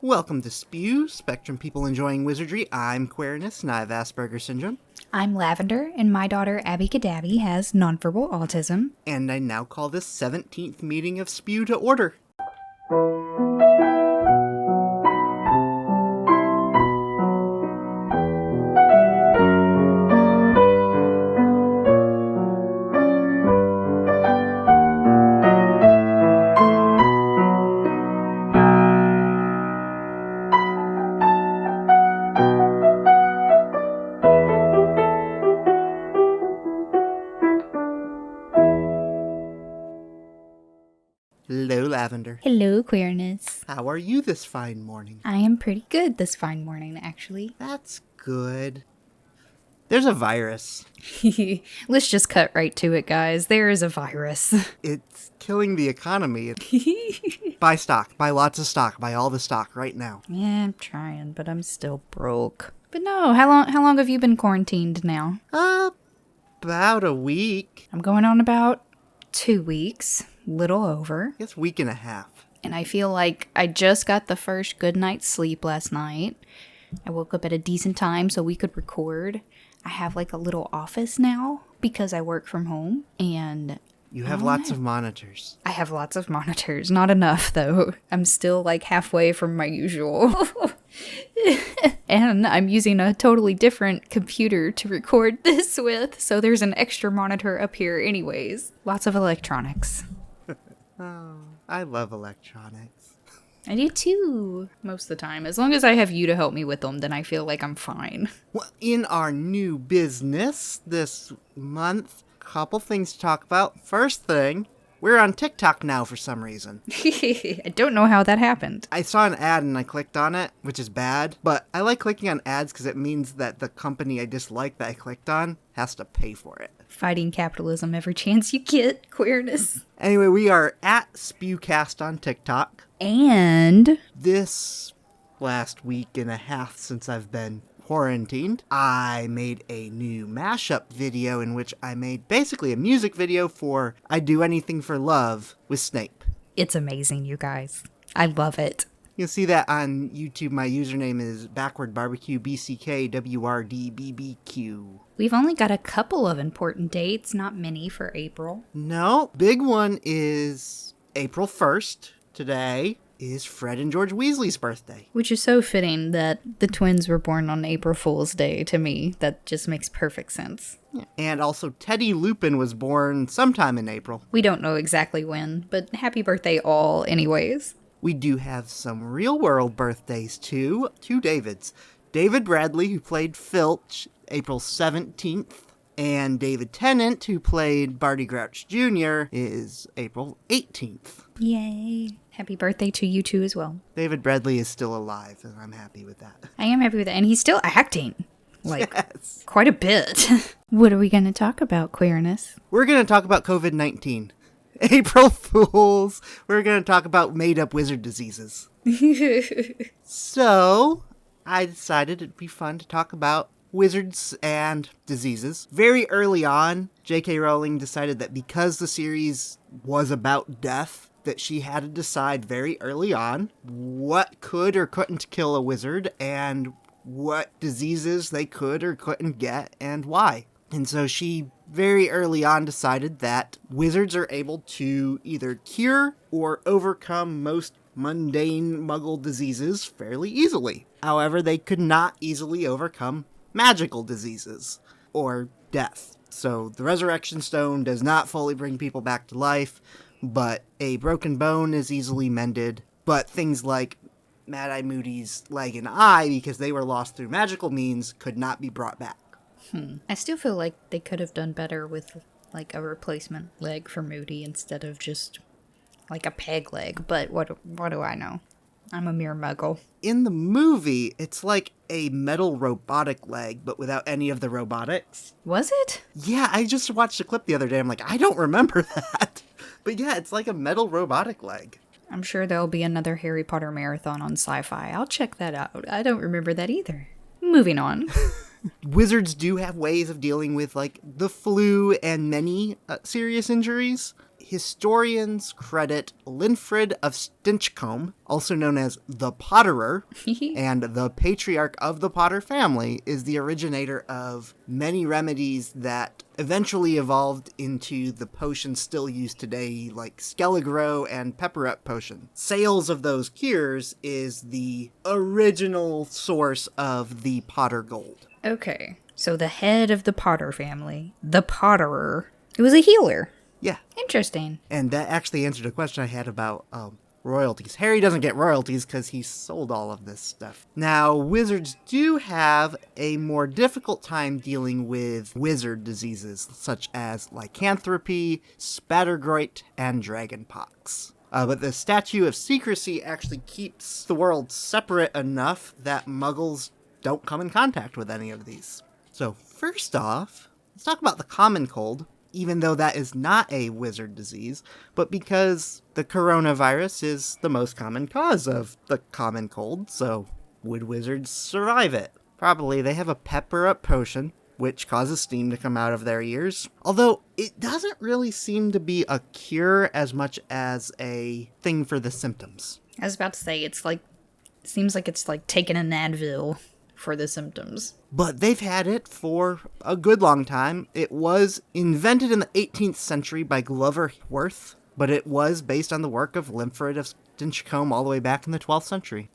Welcome to SPEW, Spectrum People Enjoying Wizardry. I'm Queerness and I have Asperger's Syndrome. I'm Lavender, and my daughter Abby Gadabby has nonverbal autism. And I now call this 17th meeting of SPEW to order. Hello, Lavender. Hello, Queerness. How are you this fine morning? I am pretty good this fine morning, actually. That's good. There's a virus. Let's just cut right to it, guys. There is a virus. It's killing the economy. Buy stock. Buy lots of stock. Buy all the stock right now. Yeah, I'm trying, but I'm still broke. But no, how long have you been quarantined now? About a week. I'm going on about 2 weeks. Little over. I guess week and a half. And I feel like I just got the first good night's sleep last night. I woke up at a decent time so we could record. I have like a little office now because I work from home, and You have lots of monitors. I have lots of monitors. Not enough, though. I'm still like halfway from my usual. And I'm using a totally different computer to record this with, so there's an extra monitor up here anyways. Lots of electronics. Oh, I love electronics. I do too, most of the time. As long as I have you to help me with them, then I feel like I'm fine. Well, in our new business this month, couple things to talk about. First thing, we're on TikTok now for some reason. I don't know how that happened. I saw an ad and I clicked on it, which is bad, but I like clicking on ads because it means that the company I dislike that I clicked on has to pay for it. Fighting capitalism every chance you get, Queerness. Anyway, we are at SPEWcast on TikTok. And This last week and a half since I've been quarantined, I made a new mashup video in which I made basically a music video for I'd Do Anything for Love with Snape. it's amazing, you guys. I love it. You'll see that on YouTube. My username is Backward Barbecue BCKWRDBBQ. We've only got a couple of important dates, not many for April. No, big one is April 1st. Today is Fred and George Weasley's birthday. Which is so fitting that the twins were born on April Fool's Day to me. That just makes perfect sense. Yeah. And also Teddy Lupin was born sometime in April. We don't know exactly when, but happy birthday all anyways. We do have some real-world birthdays, too. Two Davids. David Bradley, who played Filch, April 17th. And David Tennant, who played Barty Crouch Jr., is April 18th. Yay. Happy birthday to you too as well. David Bradley is still alive, and I'm happy with that. I am happy with that. And he's still acting. Like, Yes. quite a bit. What are we going to talk about, Queerness? We're going to talk about COVID-19. April Fools. We're going to talk about made-up wizard diseases. So, I decided it'd be fun to talk about wizards and diseases. Very early on, J.K. Rowling decided that because the series was about death, that she had to decide very early on what could or couldn't kill a wizard and what diseases they could or couldn't get and why. And so she very early on decided that wizards are able to either cure or overcome most mundane muggle diseases fairly easily. However, they could not easily overcome magical diseases or death. So the Resurrection Stone does not fully bring people back to life, but a broken bone is easily mended. But things like Mad-Eye Moody's leg and eye, because they were lost through magical means, could not be brought back. I still feel like they could have done better with like a replacement leg for Moody instead of just like a peg leg, but what do I know? I'm a mere muggle. In the movie, it's like a metal robotic leg, but without any of the robotics. Was it? Yeah, I just watched a clip the other day. I'm like, I don't remember that. But yeah, it's like a metal robotic leg. I'm sure there'll be another Harry Potter marathon on Sci-Fi. I'll check that out. I don't remember that either. Moving on. Wizards do have ways of dealing with, like, the flu and many serious injuries. historians credit Linfrid of Stinchcombe, also known as the Potterer, and the patriarch of the Potter family, is the originator of many remedies that eventually evolved into the potions still used today, like Skelligro and Pepperut potion. Sales of those cures is the original source of the Potter gold. Okay. So the head of the Potter family, the Potterer, it was a healer. Yeah. Interesting. And that actually answered a question I had about royalties. Harry doesn't get royalties because he sold all of this stuff. Now, wizards do have a more difficult time dealing with wizard diseases, such as lycanthropy, spattergroit, and dragonpox. But the Statute of Secrecy actually keeps the world separate enough that muggles don't come in contact with any of these. So first off, let's talk about the common cold, even though that is not a wizard disease, but because the coronavirus is the most common cause of the common cold, so would wizards survive it? Probably. They have a Pepperut potion, which causes steam to come out of their ears, although it doesn't really seem to be a cure as much as a thing for the symptoms. I was about to say, it seems like it's like taking an Advil for the symptoms. But they've had it for a good long time. It was invented in the 18th century by Glover Worth, but it was based on the work of Linfrid of Stinchcombe all the way back in the 12th century.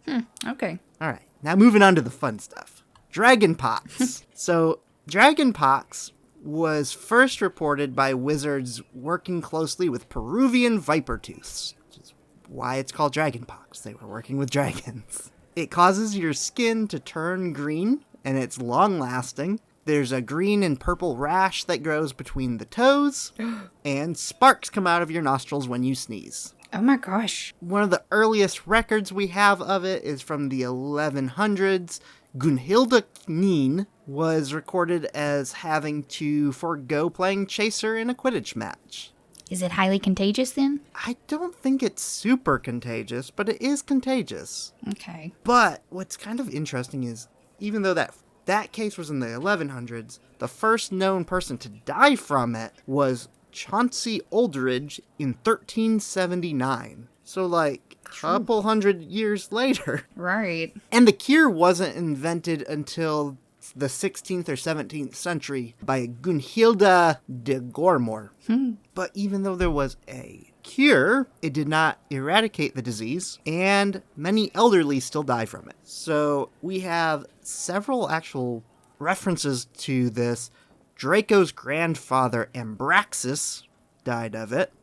Okay. All right, now moving on to the fun stuff. Dragonpox. So, dragonpox was first reported by wizards working closely with Peruvian viper tooths, which is why it's called dragonpox. They were working with dragons. It causes your skin to turn green, and it's long-lasting. There's a green and purple rash that grows between the toes, and sparks come out of your nostrils when you sneeze. Oh my gosh. One of the earliest records we have of it is from the 1100s. Gunhilda Kneen was recorded as having to forego playing chaser in a Quidditch match. Is it highly contagious then? I don't think it's super contagious, but it is contagious. Okay. But what's kind of interesting is, even though that case was in the 1100s, the first known person to die from it was Chauncey Aldridge in 1379. So, like, a couple hundred years later. Right. And the cure wasn't invented until the 16th or 17th century by Gunhilda de Gormor. But even though there was a cure, it did not eradicate the disease, and many elderly still die from it. So we have several actual references to this. Draco's grandfather, Ambraxis, died of it.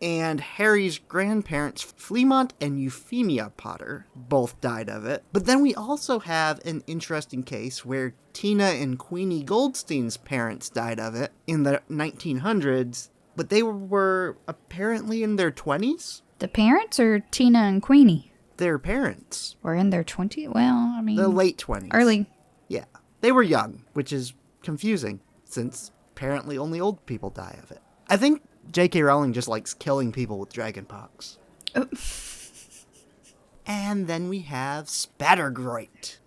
And Harry's grandparents, Fleamont and Euphemia Potter, both died of it. But then we also have an interesting case where Tina and Queenie Goldstein's parents died of it in the 1900s, but they were apparently in their 20s? The parents or Tina and Queenie? Their parents. Were in their 20s? Well, I mean... The late 20s. Early. Yeah. They were young, which is confusing, since apparently only old people die of it. I think J.K. Rowling just likes killing people with dragonpox. Oh. And then we have spattergroit.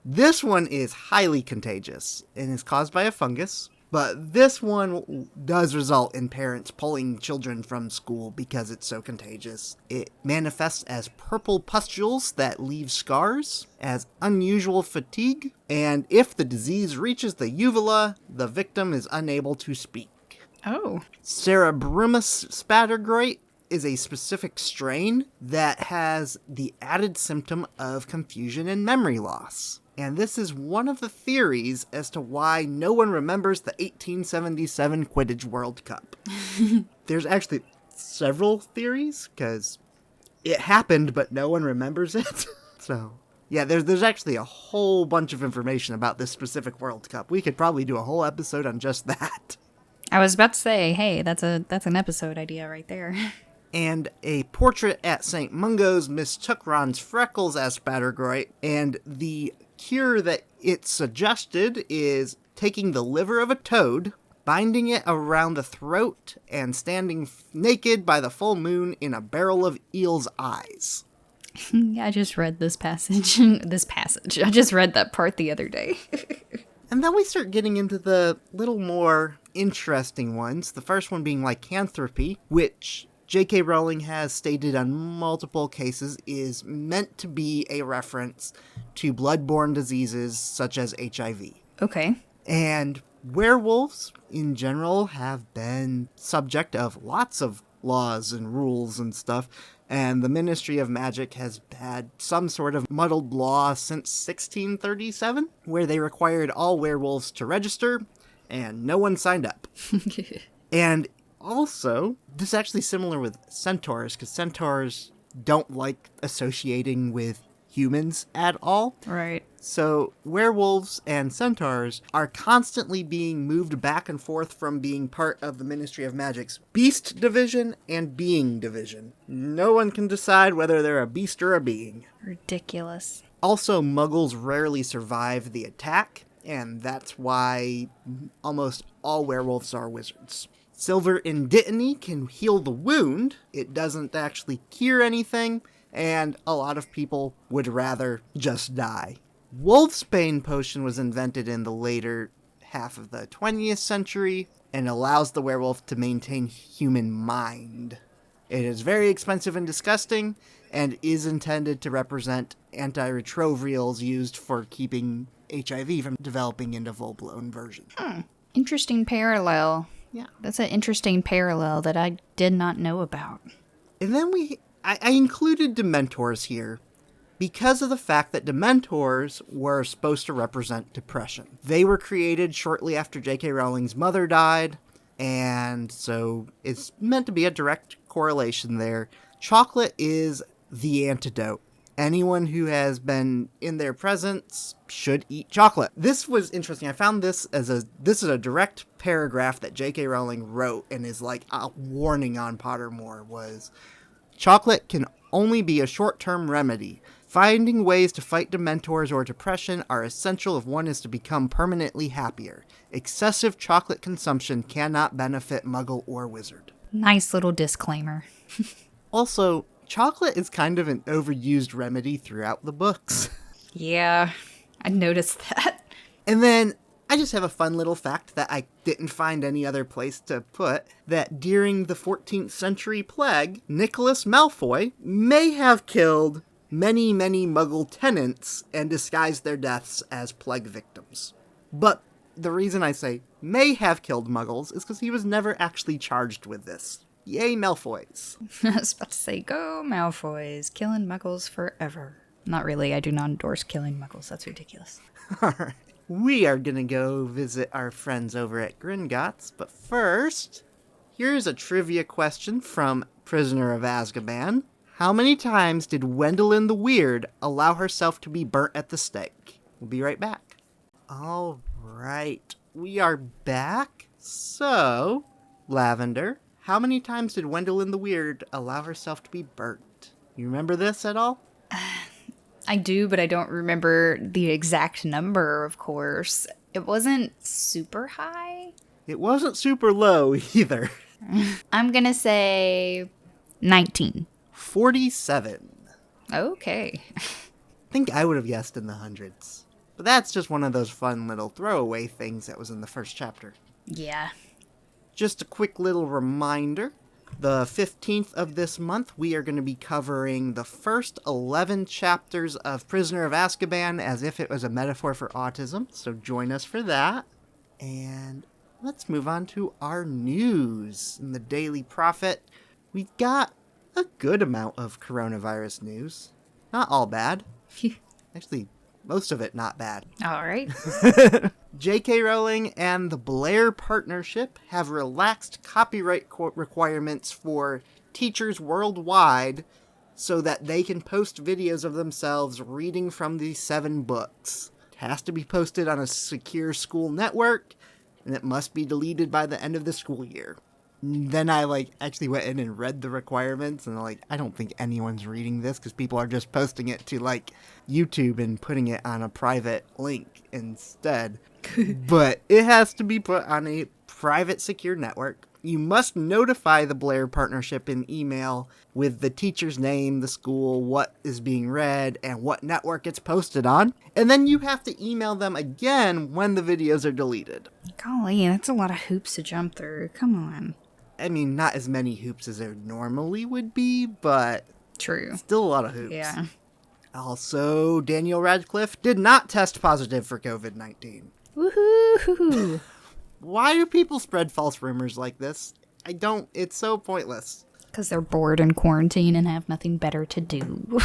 This one is highly contagious and is caused by a fungus, but this one does result in parents pulling children from school because it's so contagious. It manifests as purple pustules that leave scars, as unusual fatigue, and if the disease reaches the uvula, the victim is unable to speak. Oh. Cerebrumus spattergroit is a specific strain that has the added symptom of confusion and memory loss. And this is one of the theories as to why no one remembers the 1877 Quidditch World Cup. There's actually several theories, because it happened, but no one remembers it. So, yeah, there's actually a whole bunch of information about this specific World Cup. We could probably do a whole episode on just that. I was about to say, hey, that's an episode idea right there. And a portrait at St. Mungo's mistook Ron's freckles as spattergroit, and the cure that it suggested is taking the liver of a toad, binding it around the throat, and standing naked by the full moon in a barrel of eel's eyes. I just read this passage. I just read that part the other day. And then we start getting into the little more interesting ones. The first one being lycanthropy, which J.K. Rowling has stated on multiple cases is meant to be a reference to bloodborne diseases such as HIV. Okay. And werewolves, in general, have been subject of lots of laws and rules and stuff, and the Ministry of Magic has had some sort of muddled law since 1637, where they required all werewolves to register, and no one signed up. And also, this is actually similar with centaurs, because centaurs don't like associating with humans at all. Right. So werewolves and centaurs are constantly being moved back and forth from being part of the Ministry of Magic's Beast Division and Being Division. No one can decide whether they're a beast or a being. Ridiculous. Also, muggles rarely survive the attack, and that's why almost all werewolves are wizards. Silver Inditiny can heal the wound. It doesn't actually cure anything, and a lot of people would rather just die. Wolfsbane potion was invented in the later half of the 20th century and allows the werewolf to maintain human mind. It is very expensive and disgusting and is intended to represent antiretrovirals used for keeping HIV from developing into full-blown versions. Interesting parallel. Yeah. That's an interesting parallel that I did not know about. And then I included Dementors here because of the fact that Dementors were supposed to represent depression. They were created shortly after J.K. Rowling's mother died, and so it's meant to be a direct correlation there. Chocolate is the antidote. Anyone who has been in their presence should eat chocolate. This was interesting. I found this is a direct paragraph that J.K. Rowling wrote and is like a warning on Pottermore was, chocolate can only be a short-term remedy. Finding ways to fight Dementors or depression are essential if one is to become permanently happier. Excessive chocolate consumption cannot benefit Muggle or Wizard. Nice little disclaimer. Also, chocolate is kind of an overused remedy throughout the books. Yeah, I noticed that. And then I just have a fun little fact that I didn't find any other place to put, that during the 14th century plague, Nicholas Malfoy may have killed many, many Muggle tenants and disguised their deaths as plague victims. But the reason I say may have killed Muggles is because he was never actually charged with this. Yay, Malfoys. I was about to say, go Malfoys, killing muggles forever. Not really, I do not endorse killing muggles, that's ridiculous. Alright, we are gonna go visit our friends over at Gringotts, but first, here's a trivia question from Prisoner of Azkaban. How many times did Wendelin the Weird allow herself to be burnt at the stake? We'll be right back. Alright, we are back. So, Lavender, how many times did Wendelin the Weird allow herself to be burnt? You remember this at all? I do, but I don't remember the exact number, of course. It wasn't super high. It wasn't super low either. I'm gonna say 19. 47. Okay. I think I would have guessed in the hundreds. But that's just one of those fun little throwaway things that was in the first chapter. Yeah. Just a quick little reminder. The 15th of this month, we are going to be covering the first 11 chapters of Prisoner of Azkaban as if it was a metaphor for autism. So join us for that. And let's move on to our news. In the Daily Prophet, we've got a good amount of coronavirus news. Not all bad. Actually, most of it not bad. All right. J.K. Rowling and the Blair Partnership have relaxed copyright requirements for teachers worldwide so that they can post videos of themselves reading from these 7 books. It has to be posted on a secure school network, and it must be deleted by the end of the school year. Then I actually went in and read the requirements, and I don't think anyone's reading this because people are just posting it to YouTube and putting it on a private link instead. But it has to be put on a private secure network. You must notify the Blair Partnership in email with the teacher's name, the school, what is being read, and what network it's posted on. And then you have to email them again when the videos are deleted. Golly, that's a lot of hoops to jump through. Come on. I mean, not as many hoops as there normally would be, but True. still a lot of hoops. Yeah. Also, Daniel Radcliffe did not test positive for COVID-19. Woohoo! Why do people spread false rumors like this? It's so pointless. Because they're bored in quarantine and have nothing better to do.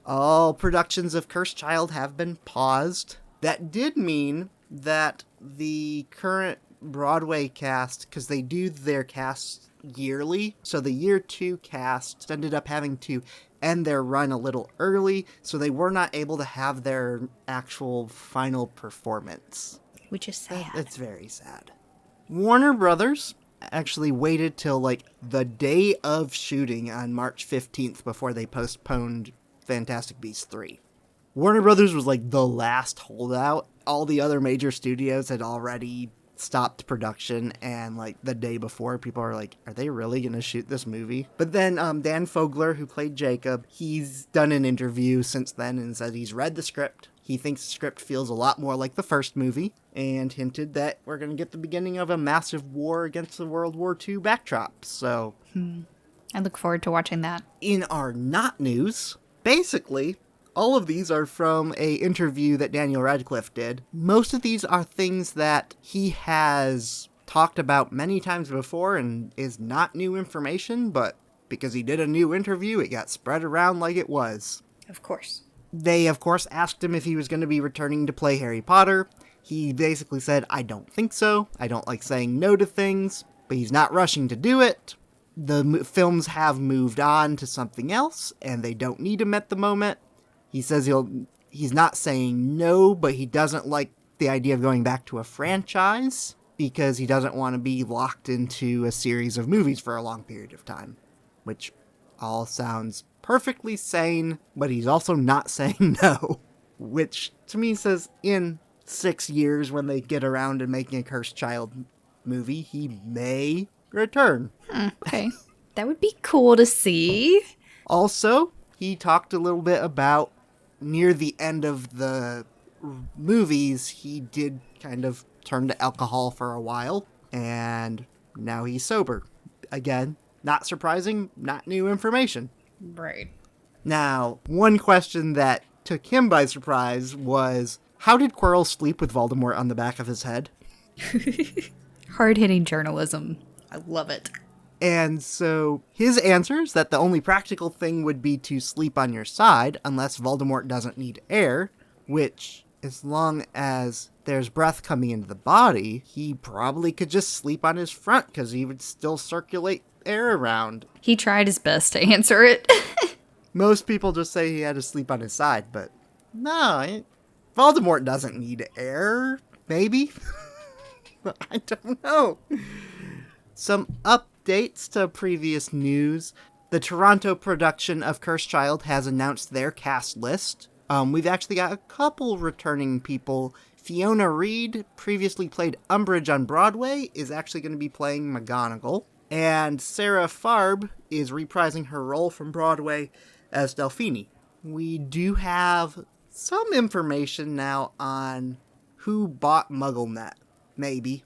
All productions of Cursed Child have been paused. That did mean that the current Broadway cast, because they do their casts yearly, so the year 2 cast ended up having to end their run a little early, so they were not able to have their actual final performance. Which is sad. It's very sad. Warner Brothers actually waited till like the day of shooting on March 15th before they postponed Fantastic Beasts 3. Warner Brothers was like the last holdout. All the other major studios had already stopped production, and like the day before, people are like, are they really gonna shoot this movie? But then Dan Fogler, who played Jacob, he's done an interview since then and said he's read the script. He thinks the script feels a lot more like the first movie, and hinted that we're gonna get the beginning of a massive war against the World War II backdrop. So I look forward to watching that. in our not news, basically all of these are from a interview that Daniel Radcliffe did. Most of these are things that he has talked about many times before and is not new information, but because he did a new interview, it got spread around like it was. Of course. They, of course, asked him if he was going to be returning to play Harry Potter. He basically said, I don't think so. I don't like saying no to things, but he's not rushing to do it. The films have moved on to something else, and they don't need him at the moment. He says he's not saying no, but he doesn't like the idea of going back to a franchise because he doesn't want to be locked into a series of movies for a long period of time, which all sounds perfectly sane, but he's also not saying no, which to me says in 6 years when they get around to making a Cursed Child movie, he may return. Okay. That would be cool to see. Also, he talked a little bit about near the end of the movies, he did kind of turn to alcohol for a while, and now he's sober. Again, not surprising, not new information. Right. Now, one question that took him by surprise was, how did Quirrell sleep with Voldemort on the back of his head? Hard-hitting journalism. I love it. And so his answer is that the only practical thing would be to sleep on your side unless Voldemort doesn't need air, which, as long as there's breath coming into the body, he probably could just sleep on his front because he would still circulate air around. He tried his best to answer it. Most people just say he had to sleep on his side, but no, Voldemort doesn't need air. Maybe? I don't know. Some updates to previous news. The Toronto production of Cursed Child has announced their cast list. We've actually got a couple returning people. Fiona Reed, previously played Umbridge on Broadway, is actually going to be playing McGonagall. And Sarah Farb is reprising her role from Broadway as Delphine. We do have some information now on who bought MuggleNet. Maybe.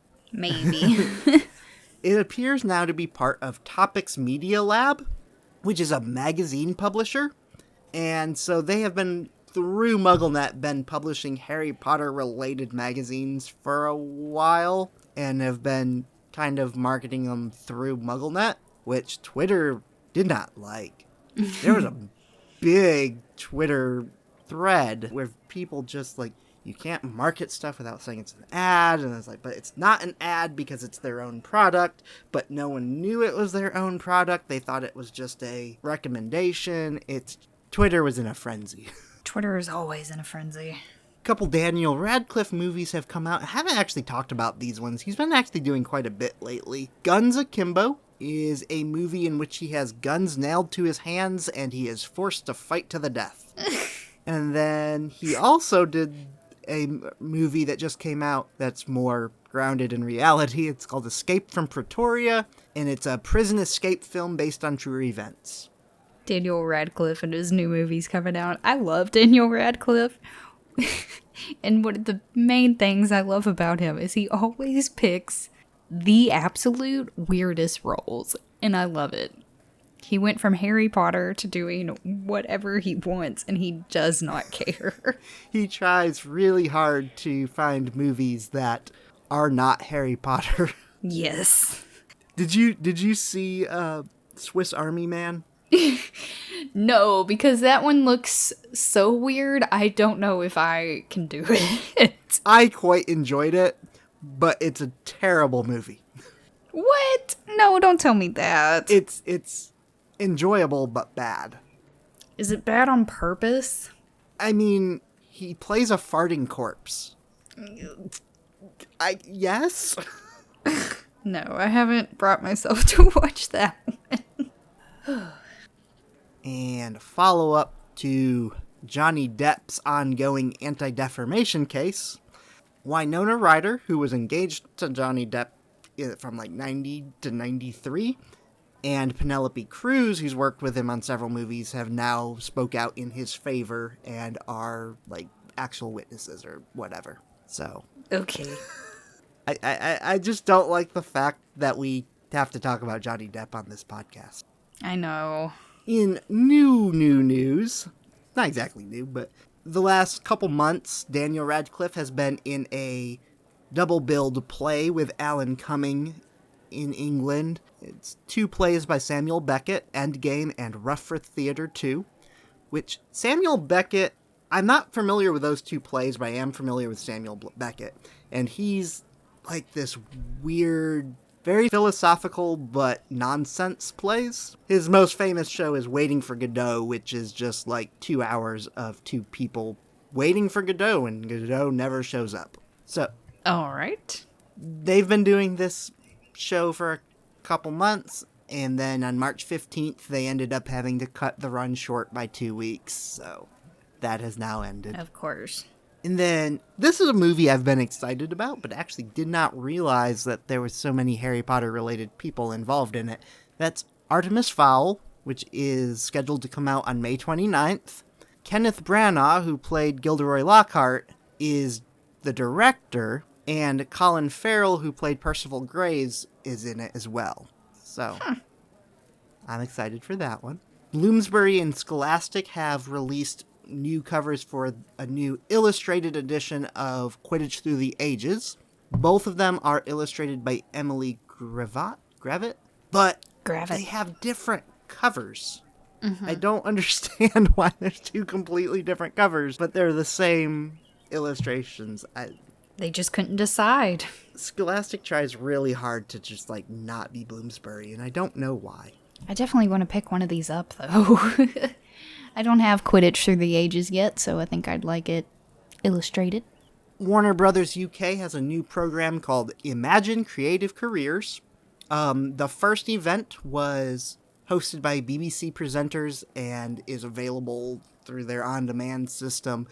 It appears now to be part of Topics Media Lab, which is a magazine publisher. And so they have been, through MuggleNet, been publishing Harry Potter-related magazines for a while, and have been kind of marketing them through MuggleNet, which Twitter did not like. There was a big Twitter thread where people just like, you can't market stuff without saying it's an ad, and it's like, but it's not an ad because it's their own product, but no one knew it was their own product. They thought it was just a recommendation. Twitter was in a frenzy. Twitter is always in a frenzy. A couple Daniel Radcliffe movies have come out. I haven't actually talked about these ones. He's been actually doing quite a bit lately. Guns Akimbo is a movie in which he has guns nailed to his hands and he is forced to fight to the death. And then he also did a movie that just came out that's more grounded in reality. It's called Escape from Pretoria, and it's a prison escape film based on true events. Daniel Radcliffe and his new movies coming out. I love Daniel Radcliffe. And one of the main things I love about him is he always picks the absolute weirdest roles. And I love it. He went from Harry Potter to doing whatever he wants, and he does not care. He tries really hard to find movies that are not Harry Potter. Yes. Did you see Swiss Army Man? No, because that one looks so weird. I don't know if I can do it. I quite enjoyed it, but it's a terrible movie. What? No, don't tell me that. It's enjoyable but bad. Is it bad on purpose? I mean, he plays a farting corpse. Yes? No, I haven't brought myself to watch that one. And a follow-up to Johnny Depp's ongoing anti-defamation case. Winona Ryder, who was engaged to Johnny Depp from like 90 to 93, and Penelope Cruz, who's worked with him on several movies, have now spoke out in his favor and are like actual witnesses or whatever. So Okay. I just don't like the fact that we have to talk about Johnny Depp on this podcast. I know. In new news, not exactly new, but the last couple months, Daniel Radcliffe has been in a double-billed play with Alan Cumming in England. It's 2 plays by Samuel Beckett, Endgame and Rufford Theatre 2, which Samuel Beckett, I'm not familiar with those 2 plays, but I am familiar with Samuel Beckett, and he's like this weird, very philosophical but nonsense plays. His most famous show is Waiting for Godot, which is just like 2 hours of 2 people waiting for Godot, and Godot never shows up. So, All right. they've been doing this show for a couple months, and then on March 15th, they ended up having to cut the run short by 2 weeks, so that has now ended. Of course. And then, this is a movie I've been excited about, but actually did not realize that there were so many Harry Potter-related people involved in it. That's Artemis Fowl, which is scheduled to come out on May 29th. Kenneth Branagh, who played Gilderoy Lockhart, is the director, and Colin Farrell, who played Percival Graves, is in it as well. So, I'm excited for that one. Bloomsbury and Scholastic have released new covers for a new illustrated edition of Quidditch Through the Ages. Both of them are illustrated by Emily Gravitt, but they have different covers. Mm-hmm. I don't understand why there's 2 completely different covers, but they're the same illustrations. They just couldn't decide. Scholastic tries really hard to just like not be Bloomsbury, and I don't know why. I definitely want to pick one of these up, though. I don't have Quidditch Through the Ages yet, so I think I'd like it illustrated. Warner Brothers UK has a new program called Imagine Creative Careers. The first event was hosted by BBC presenters and is available through their on-demand system.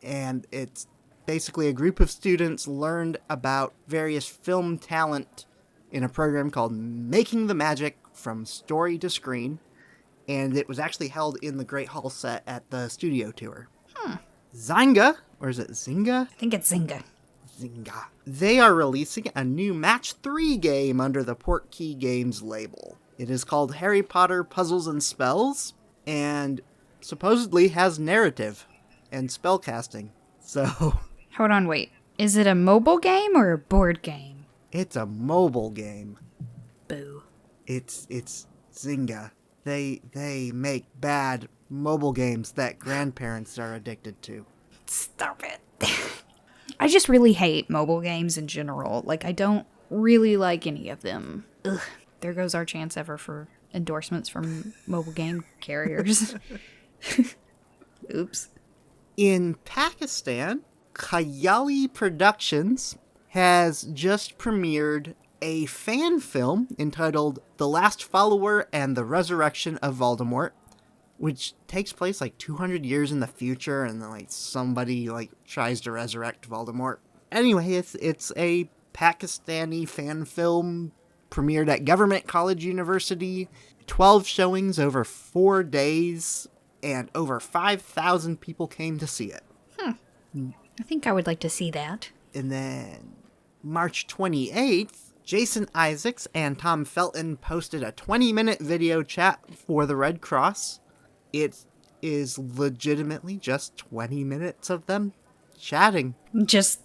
And it's basically a group of students learned about various film talent in a program called Making the Magic from Story to Screen. And it was actually held in the Great Hall set at the studio tour. Zynga, or is it Zynga? I think it's Zynga. Zynga. They are releasing a new Match 3 game under the Portkey Games label. It is called Harry Potter Puzzles and Spells, and supposedly has narrative and spellcasting. So... Hold on, wait. Is it a mobile game or a board game? It's a mobile game. Boo. It's Zynga. They make bad mobile games that grandparents are addicted to. Stop it. I just really hate mobile games in general. Like, I don't really like any of them. Ugh. There goes our chance ever for endorsements from mobile game carriers. Oops. In Pakistan, Khayali Productions has just premiered a fan film entitled The Last Follower and the Resurrection of Voldemort, which takes place like 200 years in the future, and then like somebody like tries to resurrect Voldemort. Anyway, it's a Pakistani fan film premiered at Government College University, 12 showings over 4 days, and over 5,000 people came to see it. I think I would like to see that. And then March 28th, Jason Isaacs and Tom Felton posted a 20-minute video chat for the Red Cross. It is legitimately just 20 minutes of them chatting. Just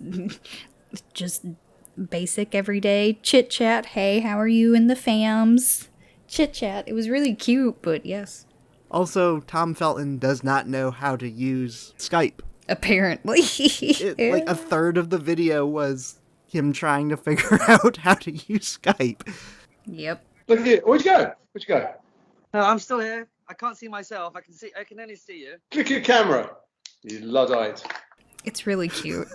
basic everyday chit chat. Hey, how are you and the fams? Chit chat. It was really cute, but yes. Also, Tom Felton does not know how to use Skype. Apparently. Like a third of the video was him trying to figure out how to use Skype. Yep. Look at you. Where'd you go? No, I'm still here. I can't see myself. I can only see you. Click your camera, you Luddite. It's really cute.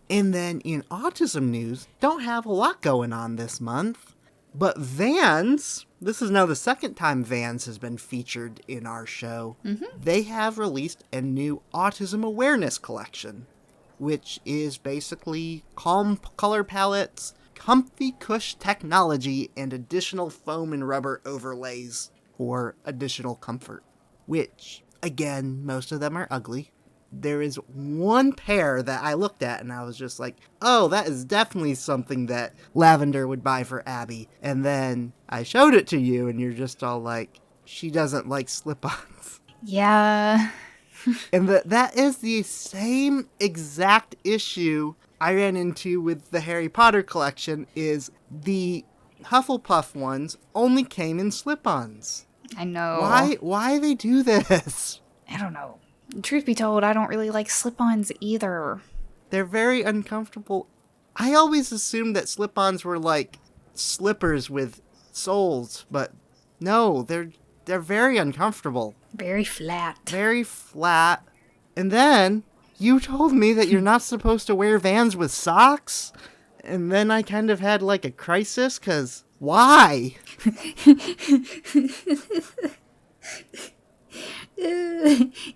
And then in autism news, don't have a lot going on this month. But Vans, this is now the second time Vans has been featured in our show. Mm-hmm. They have released a new autism awareness collection, which is basically calm color palettes, comfy cush technology, and additional foam and rubber overlays for additional comfort. Which, again, most of them are ugly. There is one pair that I looked at and I was just like, oh, that is definitely something that Lavender would buy for Abby. And then I showed it to you and you're just all like, she doesn't like slip-ons. Yeah. And that is the same exact issue I ran into with the Harry Potter collection, is the Hufflepuff ones only came in slip-ons. I know. Why they do this? I don't know. Truth be told, I don't really like slip-ons either. They're very uncomfortable. I always assumed that slip-ons were like slippers with soles, but no, they're very uncomfortable. Very flat. Very flat. And then you told me that you're not supposed to wear Vans with socks, and then I kind of had like a crisis, because why?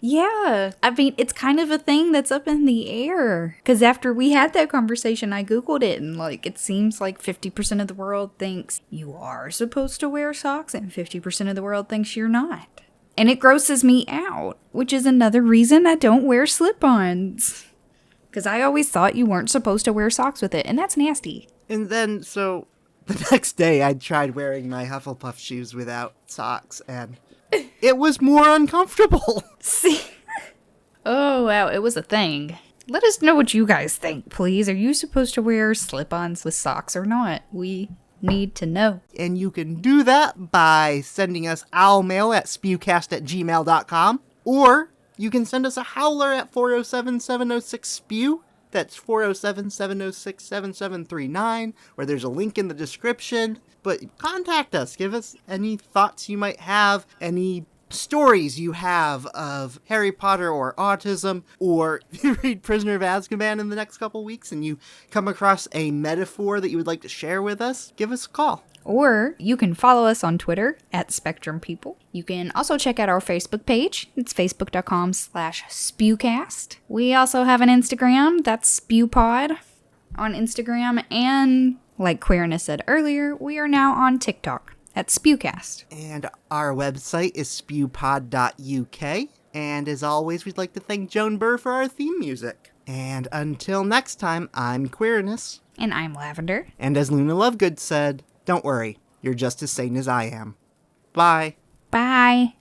Yeah, I mean, it's kind of a thing that's up in the air. Because after we had that conversation, I Googled it, and like, it seems like 50% of the world thinks you are supposed to wear socks, and 50% of the world thinks you're not. And it grosses me out, which is another reason I don't wear slip-ons. Because I always thought you weren't supposed to wear socks with it, and that's nasty. And then, so, the next day I tried wearing my Hufflepuff shoes without socks, and it was more uncomfortable. See? Oh, wow, it was a thing. Let us know what you guys think, please. Are you supposed to wear slip-ons with socks or not? We need to know. And you can do that by sending us owl mail at spewcast@gmail.com, or you can send us a howler at 407-706-SPEW. That's 407-706-7739, where there's a link in the description. But contact us. Give us any thoughts you might have, any stories you have of Harry Potter or autism, or if you read Prisoner of Azkaban in the next couple weeks and you come across a metaphor that you would like to share with us, give us a call. Or you can follow us on Twitter at Spectrum People. You can also check out our Facebook page. It's facebook.com/spewcast. We also have an Instagram. That's SpewPod on Instagram. And like Queerness said earlier, we are now on TikTok at SpewCast. And our website is spewpod.uk. And as always, we'd like to thank Joan Burr for our theme music. And until next time, I'm Queerness. And I'm Lavender. And as Luna Lovegood said, don't worry, you're just as sane as I am. Bye. Bye.